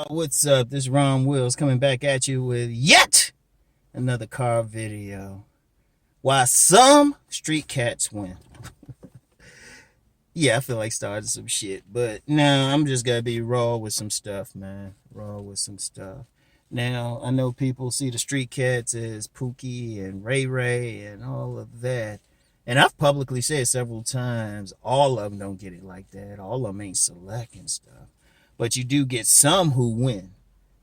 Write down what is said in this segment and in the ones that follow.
What's up? This Rom Wills coming back at you with yet another car video. Why some street cats win. Yeah, I feel like starting some shit, but no, I'm just gonna be raw with some stuff, man. Raw with some stuff. Now, I know people see the street cats as Pookie and Ray Ray and all of that. And I've publicly said several times, all of them don't get it like that. All of them ain't select and stuff. But you do get some who win.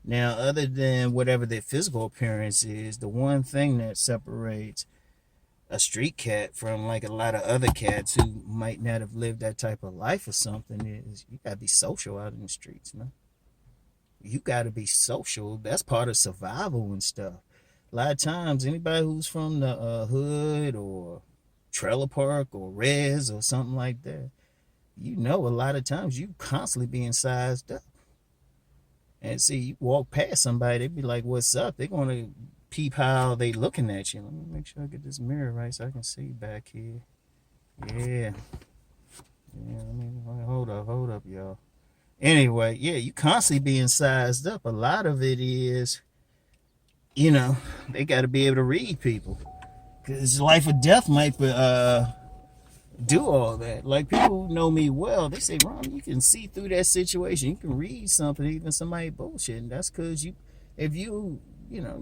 Now, other than whatever their physical appearance is, the one thing that separates a street cat from like a lot of other cats who might not have lived that type of life or something is you gotta be social out in the streets, man. You gotta be social. That's part of survival and stuff. A lot of times, anybody who's from the hood or trailer park or res or something like that, you know, a lot of times you constantly being sized up. And see, you walk past somebody, they be like, "What's up?" They're gonna peep how they looking at you. Let me make sure I get this mirror right so I can see back here. Yeah, yeah. Let me hold up, y'all. Anyway, yeah, you constantly being sized up. A lot of it is, you know, they got to be able to read people, because life or death might do all that. Like, people who know me well, they say, "Ron, you can see through that situation. You can read something, even somebody bullshitting." That's because if you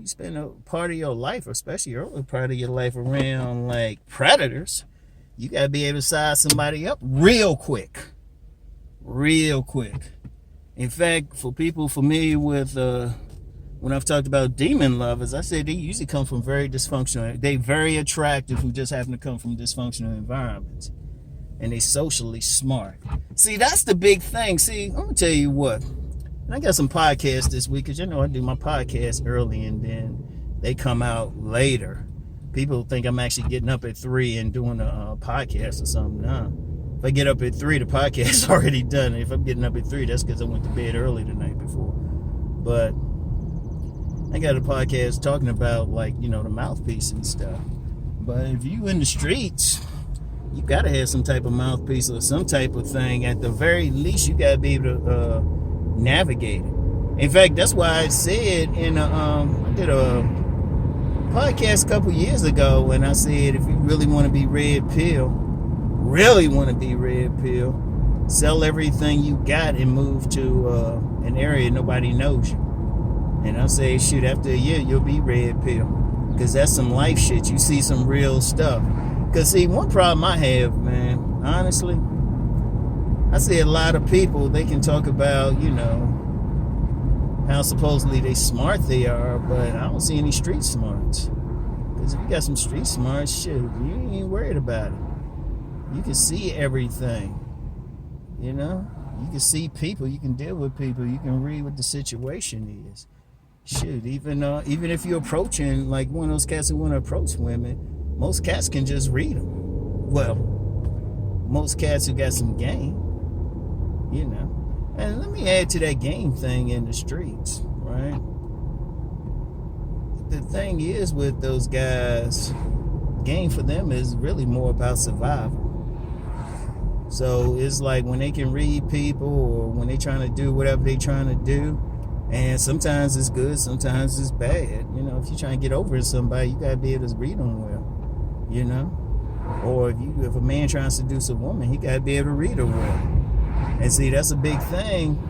spend a part of your life, or especially early part of your life, around like predators, you gotta be able to size somebody up real quick. Real quick. In fact, for people familiar with when I've talked about demon lovers, I said they usually come from very dysfunctional. They very attractive who just happen to come from dysfunctional environments. And they socially smart. See, that's the big thing. See, I'm gonna tell you what. And I got some podcasts this week, because you know I do my podcast early and then they come out later. People think I'm actually getting up at 3 and doing a podcast or something. No. If I get up at 3, the podcast's already done. If I'm getting up at 3, that's because I went to bed early the night before. But I got a podcast talking about, like, you know, the mouthpiece and stuff. But if you in the streets, you gotta have some type of mouthpiece or some type of thing. At the very least, you gotta be able to navigate it. In fact, that's why I said I did a podcast a couple years ago, and I said, if you really want to be red pill, sell everything you got and move to an area nobody knows you. And I say, shoot, after a year, you'll be red pill. Because that's some life shit. You see some real stuff. Because, see, one problem I have, man, honestly, I see a lot of people, they can talk about, you know, how supposedly they smart they are, but I don't see any street smarts. Because if you got some street smarts, shit, you ain't worried about it. You can see everything, you know? You can see people, you can deal with people, you can read what the situation is. Shoot, even if you're approaching, like one of those cats who want to approach women, most cats can just read them. Well, most cats who got some game, you know. And let me add to that game thing in the streets, right? The thing is with those guys, game for them is really more about survival. So it's like when they can read people, or when they trying to do whatever they trying to do, and sometimes it's good, sometimes it's bad. You know, if you're trying to get over somebody, you gotta be able to read them well, you know. Or if a man trying to seduce a woman, he gotta be able to read her well. And see, that's a big thing.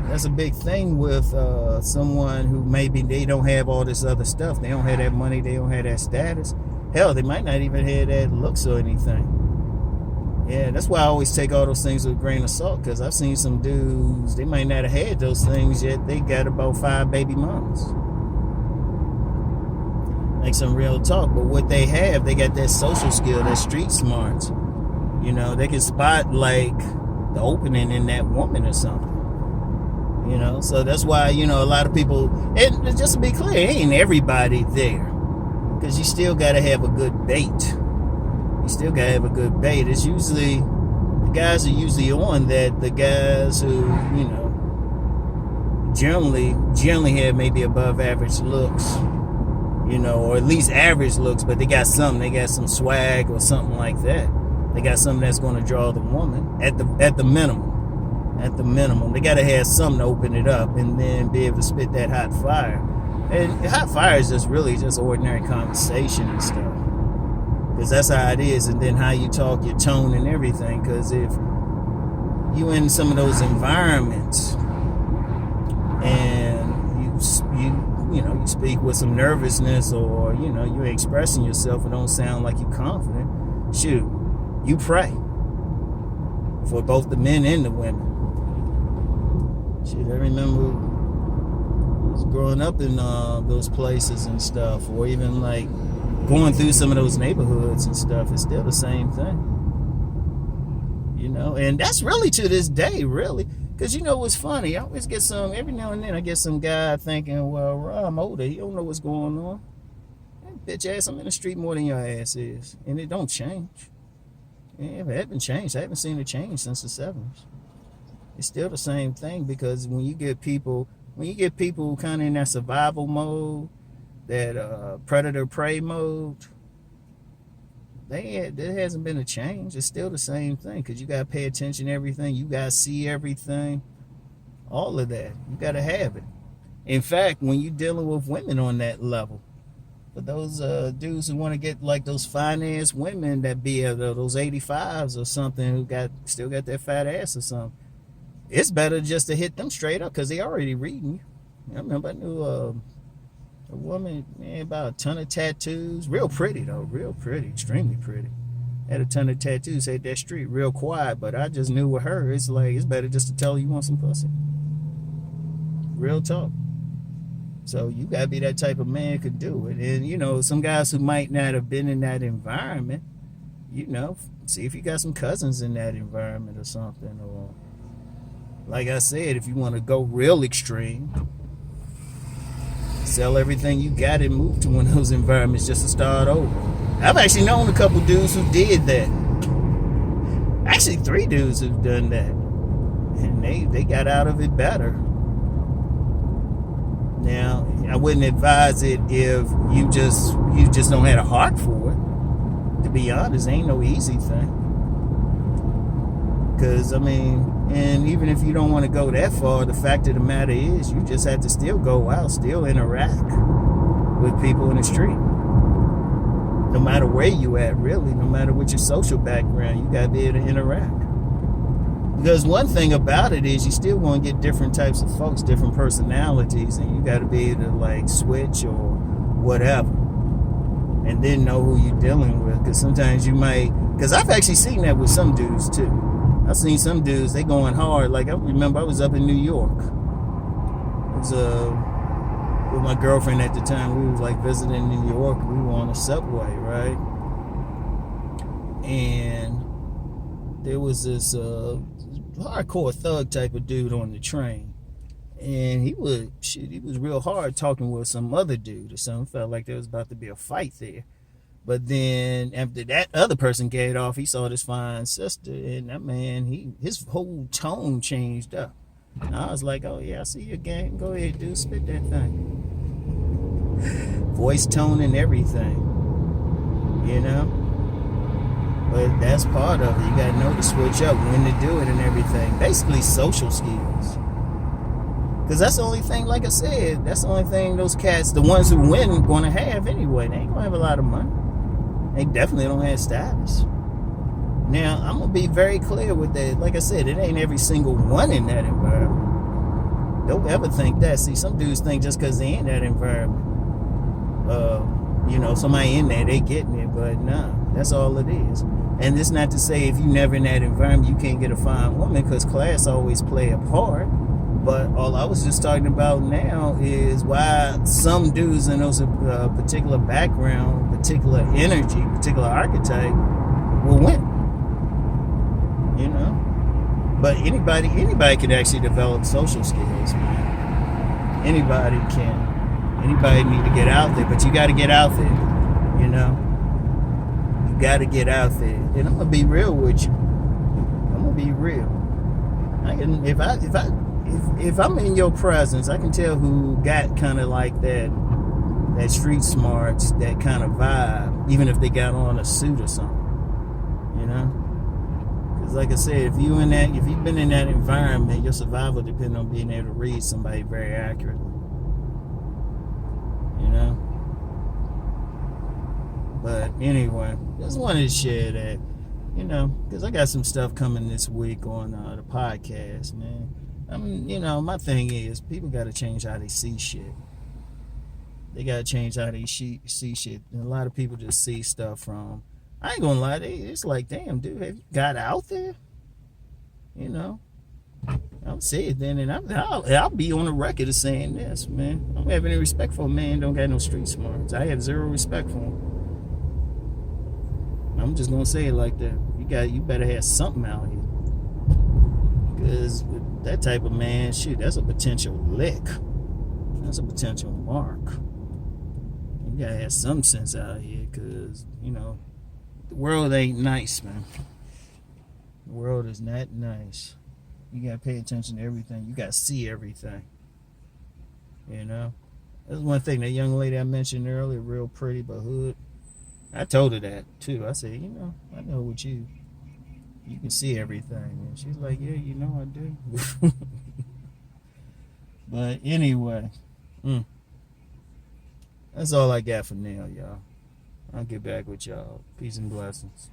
That's a big thing with someone who maybe they don't have all this other stuff. They don't have that money. They don't have that status. Hell, they might not even have that looks or anything. Yeah, that's why I always take all those things with a grain of salt, because I've seen some dudes, they might not have had those things yet. They got about 5 baby mamas. Like some real talk. But what they have, they got that social skill, that street smarts. You know, they can spot like the opening in that woman or something. You know, so that's why, you know, a lot of people, and just to be clear, ain't everybody there. Because you still got to have a good bait. You still gotta have a good bait. It's usually, the guys are usually on that, the guys who, you know, generally have maybe above average looks, you know, or at least average looks, but they got some swag or something like that. They got something that's gonna draw the woman at the minimum. at the minimum. They got to have something to open it up and then be able to spit that hot fire. And hot fire is just really just ordinary conversation and stuff. Because that's how it is. And then how you talk, your tone and everything. Because if you in some of those environments and you speak with some nervousness, or you're expressing yourself and don't sound like you're confident, shoot, you pray for both the men and the women. Shit, I remember growing up in those places and stuff, or even like going through some of those neighborhoods and stuff. It's still the same thing, and that's really to this day, really. Because what's funny, I always get every now and then I get some guy thinking, well, Rom older, he don't know what's going on. Hey, bitch ass, I'm in the street more than your ass is. And it don't change. It hasn't changed. I haven't seen it change since the 70s. It's still the same thing, because when you get people kind of in that survival mode, that predator-prey mode, there hasn't been a change. It's still the same thing, because you got to pay attention to everything. You got to see everything. All of that. You got to have it. In fact, when you're dealing with women on that level, for those dudes who want to get like those fine-ass women that be those 85s or something, who still got that fat ass or something, it's better just to hit them straight up, because they already reading you. I remember I knew a woman, about a ton of tattoos. Real pretty, though. Real pretty. Extremely pretty. Had a ton of tattoos. Hit that street real quiet. But I just knew with her, it's like, it's better just to tell her you want some pussy. Real talk. So you got to be that type of man who could do it. And, some guys who might not have been in that environment, see if you got some cousins in that environment or something. Or, like I said, if you want to go real extreme, sell everything you got and move to one of those environments just to start over. I've actually known a couple dudes who did that. Actually, 3 dudes who've done that. And they got out of it better. Now, I wouldn't advise it if you just don't have a heart for it. To be honest, ain't no easy thing. Because, and even if you don't want to go that far, the fact of the matter is you just have to still go out, still interact with people in the street. No matter where you at, really, no matter what your social background, you got to be able to interact. Because one thing about it is you still want to get different types of folks, different personalities, and you got to be able to like switch or whatever. And then know who you're dealing with. Because sometimes you might, because I've actually seen that with some dudes too. I've seen some dudes, they going hard. Like, I remember I was up in New York. I was with my girlfriend at the time. We was like visiting New York. We were on the subway, right? And there was this hardcore thug type of dude on the train. And he was real hard talking with some other dude or something. Felt like there was about to be a fight there. But then after that other person get off, he saw this fine sister, and that man, his whole tone changed up. And I was like, oh yeah, I see your game. Go ahead, dude, spit that thing. Voice tone and everything. But that's part of it. You gotta know to switch up, when to do it and everything. Basically social skills. Because that's the only thing, like I said, that's the only thing those cats, the ones who win, gonna have anyway. They ain't gonna have a lot of money. They definitely don't have status. Now, I'm going to be very clear with that. Like I said, it ain't every single one in that environment. Don't ever think that. See, some dudes think just because they in that environment, somebody in there, they getting it. But nah, that's all it is. And it's not to say if you never in that environment, you can't get a fine woman, because class always play a part. But all I was just talking about now is why some dudes in those particular background, particular energy, particular archetype will win. But anybody can actually develop social skills, man. Anybody can. Anybody need to get out there, but you got to get out there. You got to get out there, and I'm gonna be real with you. I'm gonna be real. If I'm in your presence, I can tell who got kind of like that street smarts, that kind of vibe, even if they got on a suit or something, Because like I said, if you've been in that environment, your survival depends on being able to read somebody very accurately. You know? But anyway, just wanted to share that, because I got some stuff coming this week on the podcast, man. My thing is, people got to change how they see shit. They got to change how they see shit. And a lot of people just see stuff from, I ain't gonna lie, it's like, damn, dude, have you got out there? I'll say it then, and I'll be on the record of saying this, man. I don't have any respect for a man don't got no street smarts. I have zero respect for him. I'm just gonna say it like that. You better have something out here, because with that type of man, shit, that's a potential lick. That's a potential mark. You gotta have some sense out here, because the world ain't nice, man. The world is not nice. You gotta pay attention to everything. You gotta see everything. That's one thing. That young lady I mentioned earlier, real pretty but hood. I told her that too. I said, I know what you can see everything. And she's like, yeah, I do. But anyway, that's all I got for now, y'all. I'll get back with y'all. Peace and blessings.